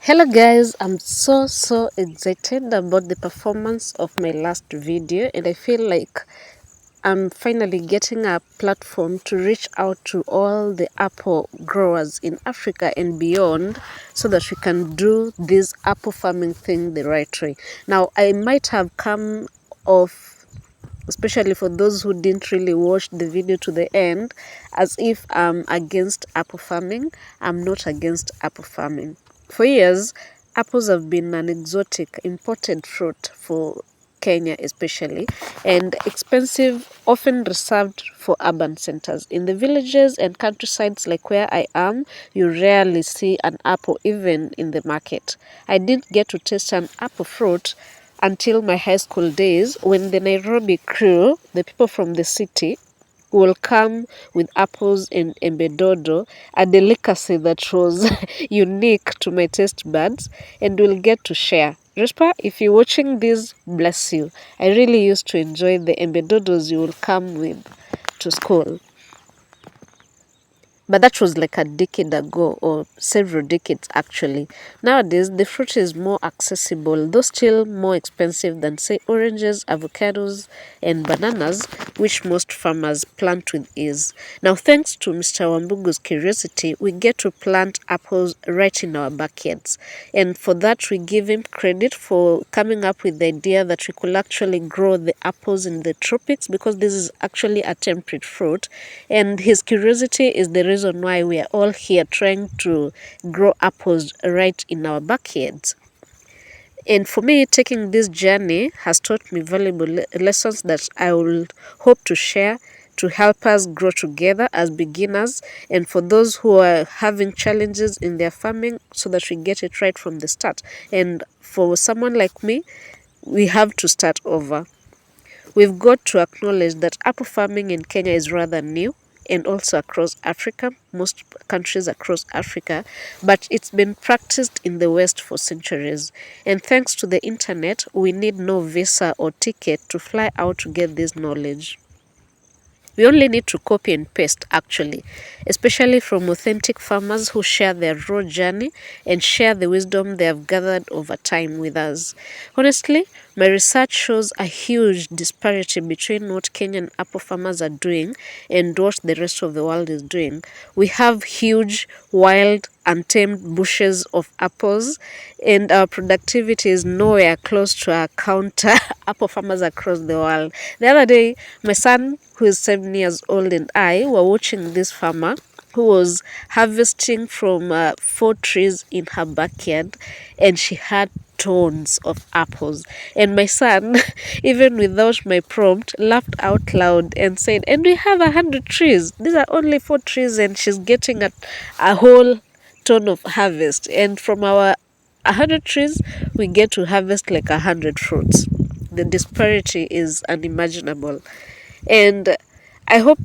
Hello guys, I'm so excited about the performance of my last video, and I feel like I'm finally getting a platform to reach out to all the apple growers in Africa and beyond so that we can do this apple farming thing the right way. Now, I might have come off, especially for those who didn't really watch the video to the end, as if I'm against apple farming. I'm not against apple farming. For years, apples have been an exotic imported fruit for Kenya especially, and expensive, often reserved for urban centers. In the villages and countrysides like where I am, you rarely see an apple even in the market. I didn't get to taste an apple fruit until my high school days, when the Nairobi crew, the people from the city, will come with apples and embedodo, a delicacy that was unique to my taste buds, and we'll get to share. Rispa, if you're watching this, bless you. I really used to enjoy the embedodos you will come with to school. But that was like a decade ago, or several decades actually. Nowadays, the fruit is more accessible, though still more expensive than, say, oranges, avocados, and bananas, which most farmers plant with ease. Now, thanks to Mr. Wambugu's curiosity, we get to plant apples right in our backyards. And for that, we give him credit for coming up with the idea that we could actually grow the apples in the tropics, because this is actually a temperate fruit. And his curiosity is the reason why we are all here trying to grow apples right in our backyards. And for me, taking this journey has taught me valuable lessons that I will hope to share to help us grow together as beginners, and for those who are having challenges in their farming, so that we get it right from the start. And for someone like me, we have to start over. We've got to acknowledge that apple farming in Kenya is rather new, and also across Africa, most countries across Africa, but it's been practiced in the West for centuries. And thanks to the internet, we need no visa or ticket to fly out to get this knowledge. We only need to copy and paste, actually, especially from authentic farmers who share their raw journey and share the wisdom they have gathered over time with us. Honestly, my research shows a huge disparity between what Kenyan apple farmers are doing and what the rest of the world is doing. We have huge, wild, untamed bushes of apples, and our productivity is nowhere close to our counter apple farmers across the world. The other day, my son, who is 7 years old, and I were watching this farmer who was harvesting from 4 trees in her backyard, and she had tons of apples. And my son, even without my prompt, laughed out loud and said, "And we have 100 trees. These are only 4 trees, and she's getting a whole ton of harvest. And from our 100 trees, we get to harvest like 100 fruits." The disparity is unimaginable. And I hope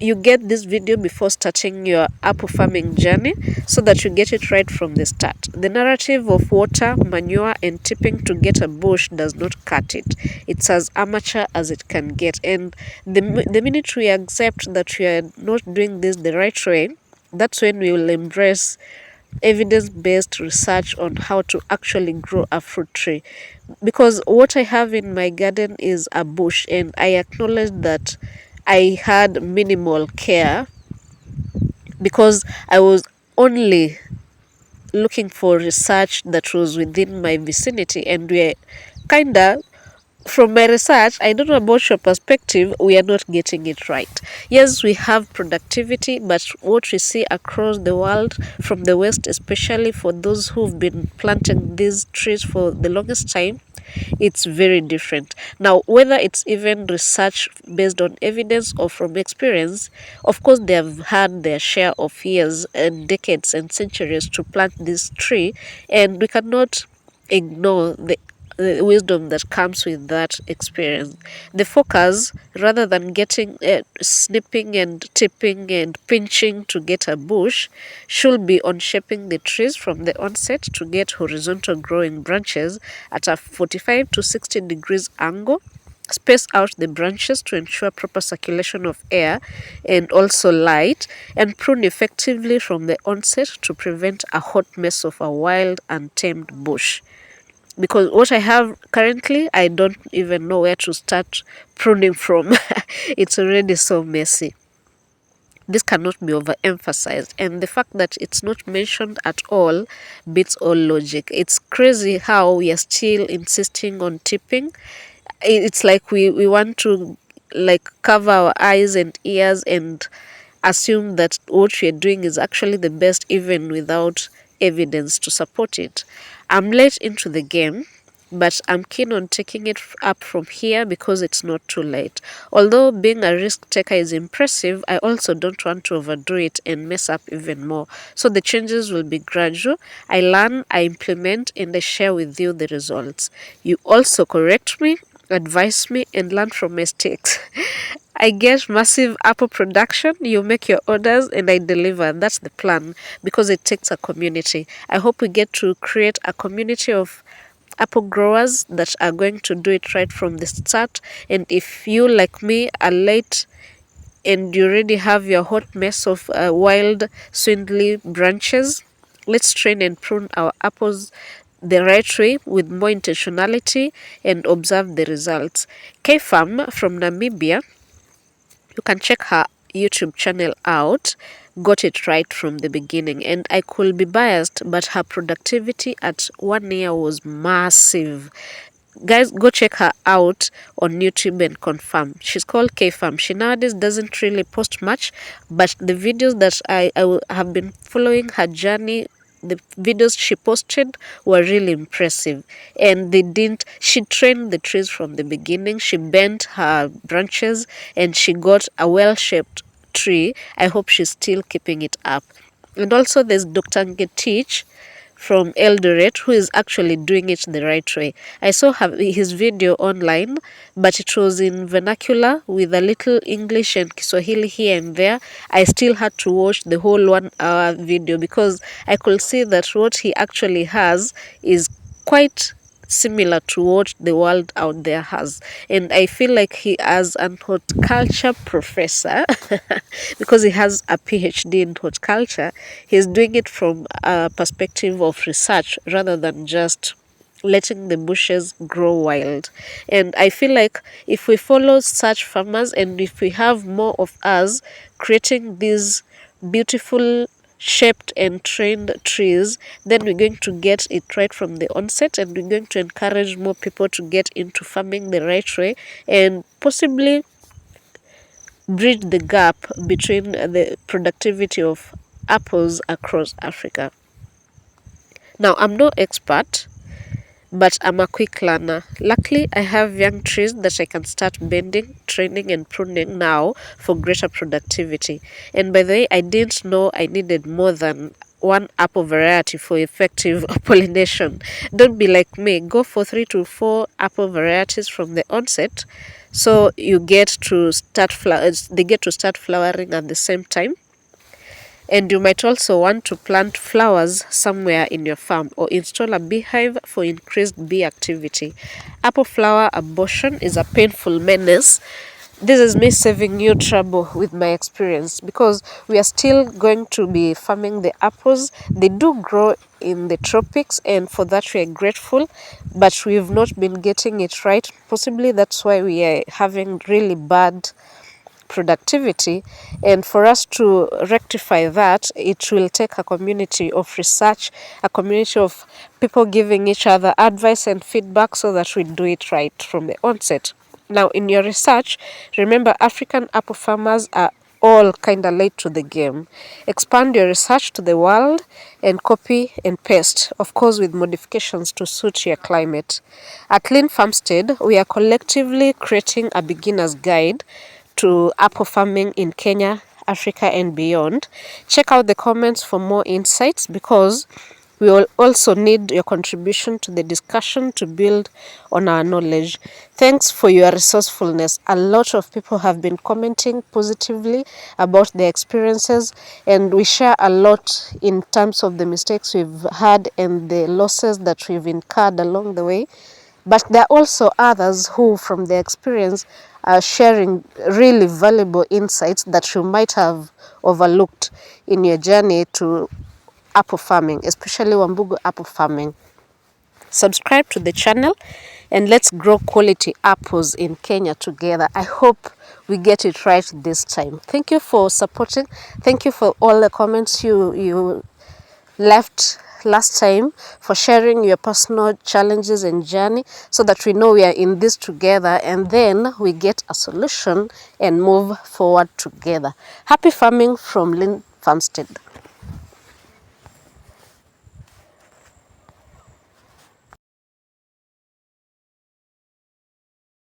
you get this video before starting your apple farming journey, so that you get it right from the start. The narrative of water, manure, and tipping to get a bush does not cut it. It's as amateur as it can get. And the minute we accept that we are not doing this the right way, that's when we will embrace evidence-based research on how to actually grow a fruit tree. Because what I have in my garden is a bush, and I acknowledge that I had minimal care, because I was only looking for research that was within my vicinity, and we're kinda, from my research, I don't know about your perspective, we are not getting it right. Yes, we have productivity, but what we see across the world, from the West, especially for those who've been planting these trees for the longest time, it's very different. Now, whether it's even research based on evidence or from experience, of course, they have had their share of years and decades and centuries to plant this tree, and we cannot ignore the wisdom that comes with that experience. The focus, rather than getting snipping and tipping and pinching to get a bush, should be on shaping the trees from the onset to get horizontal growing branches at a 45 to 60 degrees angle, Space out the branches to ensure proper circulation of air and also light, and prune effectively from the onset to prevent a hot mess of a wild, untamed bush. Because what I have currently, I don't even know where to start pruning from. It's already so messy. This cannot be overemphasized, and the fact that it's not mentioned at all beats all logic. It's crazy how we are still insisting on tipping. It's like we want to like cover our eyes and ears and assume that what we're doing is actually the best even without evidence to support it. I'm late into the game, but I'm keen on taking it up from here because it's not too late. Although being a risk taker is impressive, I also don't want to overdo it and mess up even more. So the changes will be gradual. I learn, I implement, and I share with you the results. You also correct me, advise me, and learn from mistakes. I get massive apple production, you make your orders, and I deliver. That's the plan because it takes a community. I hope we get to create a community of apple growers that are going to do it right from the start. And if you, like me, are late and you already have your hot mess of wild, swindly branches, let's train and prune our apples the right way with more intentionality and observe the results. K Farm from Namibia, you can check her YouTube channel out, got it right from the beginning. And I could be biased, but her productivity at 1 year was massive. Guys, go check her out on YouTube and confirm. She's called K-Farm. She nowadays doesn't really post much, but the videos that have been following her journey, the videos she posted were really impressive. And she trained the trees from the beginning. She bent her branches and she got a well-shaped tree. I hope she's still keeping it up. And also there's Dr. Ngetich from Eldoret, who is actually doing it the right way. I saw his video online, but it was in vernacular with a little English and Kiswahili here and there. I still had to watch the whole 1 hour video because I could see that what he actually has is quite similar to what the world out there has. And I feel like he, as an horticulture professor, because he has a PhD in horticulture, he's doing it from a perspective of research rather than just letting the bushes grow wild. And I feel like if we follow such farmers and if we have more of us creating these beautiful shaped and trained trees, then we're going to get it right from the onset, and we're going to encourage more people to get into farming the right way and possibly bridge the gap between the productivity of apples across Africa. Now, I'm no expert, but I'm a quick learner. Luckily, I have young trees that I can start bending, training, and pruning now for greater productivity. And by the way, I didn't know I needed more than one apple variety for effective pollination. Don't be like me. Go for 3 to 4 apple varieties from the onset, so you get to start they get to start flowering at the same time. And you might also want to plant flowers somewhere in your farm or install a beehive for increased bee activity. Apple flower abortion is a painful menace. This is me saving you trouble with my experience because we are still going to be farming the apples. They do grow in the tropics, and for that we are grateful, but we've not been getting it right. Possibly that's why we are having really bad productivity, and for us to rectify that, it will take a community of research, a community of people giving each other advice and feedback so that we do it right from the onset. Now, in your research, remember African apple farmers are all kind of late to the game. Expand your research to the world and copy and paste, of course with modifications to suit your climate. At Lean Farmstead, we are collectively creating a beginner's guide to apple farming in Kenya, Africa, and beyond. Check out the comments for more insights because we will also need your contribution to the discussion to build on our knowledge. Thanks for your resourcefulness. A lot of people have been commenting positively about their experiences, and we share a lot in terms of the mistakes we've had and the losses that we've incurred along the way. But there are also others who, from their experience, are sharing really valuable insights that you might have overlooked in your journey to apple farming, especially Wambugu apple farming. Subscribe to the channel and let's grow quality apples in Kenya together. I hope we get it right this time. Thank you for supporting. Thank you for all the comments you left last time, for sharing your personal challenges and journey, so that we know we are in this together and then we get a solution and move forward together. Happy farming from Lynn Farmstead.